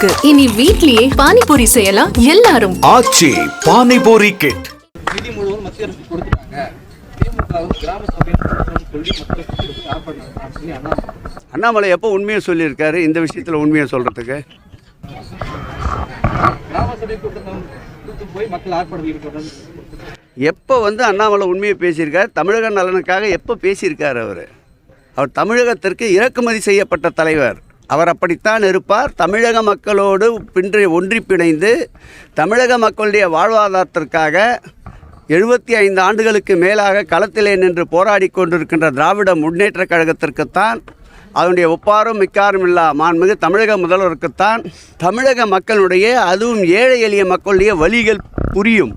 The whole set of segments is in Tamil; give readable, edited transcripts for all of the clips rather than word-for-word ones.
இருக்கு. இனி வீட்லயே பானிபூரி செய்யலாம் எல்லாரும். ஆச்சி பானிபூரி கிட். நிதி முழுவதும் மத்திய அரசு கொடுத்துட்டாங்க. திமுக கிராம சபையில் சொல்லி மக்களுக்கு ஆர்ப்பாட்டம் சொல்லி அண்ணாமலை எப்போ உண்மையை சொல்லியிருக்காரு இந்த விஷயத்தில் உண்மையை சொல்கிறதுக்கு? கிராம சபை கூட்டத்தை போய் மக்கள் ஆர்ப்பாட்டம் எப்போ அண்ணாமலை உண்மையை பேசியிருக்கார்? தமிழக நலனுக்காக எப்போ பேசியிருக்கார்? அவர் தமிழகத்திற்கு இறக்குமதி செய்யப்பட்ட தலைவர். அவர் அப்படித்தான் இருப்பார். தமிழக மக்களோடு ஒன்றி பிணைந்து தமிழக மக்களுடைய வாழ்வாதாரத்திற்காக 75 ஆண்டுகளுக்கு மேலாக களத்திலே நின்று போராடி கொண்டிருக்கின்ற திராவிட முன்னேற்றக் கழகத்திற்குத்தான், அதனுடைய ஒப்பாரும் மிக்காரும் இல்லா மாண்புமிகு தமிழக முதல்வருக்குத்தான் தமிழக மக்களுடைய, அதுவும் ஏழை எளிய மக்களுடைய வலிகள் புரியும்.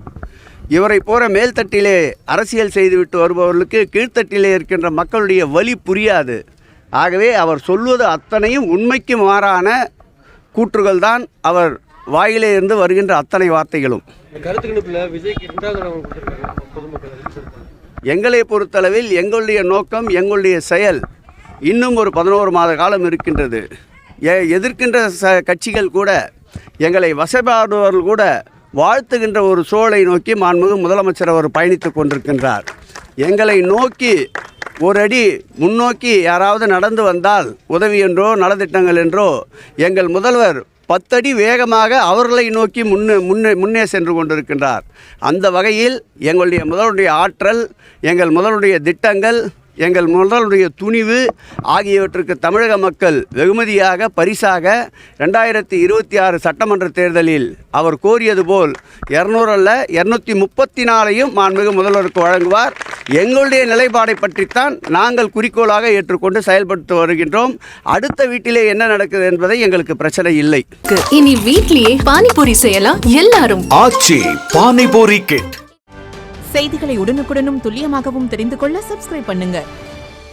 இவரை போகிற மேல்தட்டிலே அரசியல் செய்துவிட்டு வருபவர்களுக்கு கீழ்த்தட்டிலே இருக்கின்ற மக்களுடைய வலி புரியாது. ஆகவே அவர் சொல்வது அத்தனையும் உண்மைக்கு மாறான கூற்றுகள் தான் அவர் வாயிலே இருந்து வருகின்ற அத்தனை வார்த்தைகளும். எங்களை பொறுத்தளவில் எங்களுடைய நோக்கம், எங்களுடைய செயல் இன்னும் ஒரு 11 மாத காலம் இருக்கின்றது. எதிர்க்கின்ற கட்சிகள் கூட, எங்களை வசைபாடுபவர்கள் கூட வாழ்த்துகின்ற ஒரு சூழலை நோக்கி மாண்புமிகு முதலமைச்சர் அவர் பயணித்து கொண்டிருக்கின்றார். எங்களை நோக்கி ஒரு அடி முன்னோக்கி யாராவது நடந்து வந்தால் உதவி என்றோ நலத்திட்டங்கள் என்றோ எங்கள் முதல்வர் 10 அடி வேகமாக அவர்களை நோக்கி முன்னே சென்று கொண்டிருக்கின்றார். அந்த வகையில் எங்களுடைய முதல்வருடைய ஆற்றல், எங்கள் முதல்வருடைய திட்டங்கள், எங்கள் முதல்வருடைய துணிவு ஆகியவற்றுக்கு தமிழக மக்கள் வெகுமதியாக, பரிசாக 2026 சட்டமன்ற தேர்தலில் அவர் கோரியது போல் 200 அல்ல 234ஐயும் மாண்புமிகு முதல்வருக்கு வழங்குவார். எங்களுடைய நிலைப்பாடை பற்றித்தான் நாங்கள் குறிக்கோளாக ஏற்றுக்கொண்டு செயல்பட்டு வருகின்றோம். அடுத்த வீட்டிலே என்ன நடக்குது என்பதை எங்களுக்கு பிரச்சனை இல்லை. இனி வீட்லயே பானிபூரி செய்யலாம் எல்லாரும். ஆச்சி பானிபூரி கிட். செய்திகளை உடனுக்குடனும் துல்லியமாகவும் தெரிந்து கொள்ள சப்ஸ்கிரைப் பண்ணுங்க.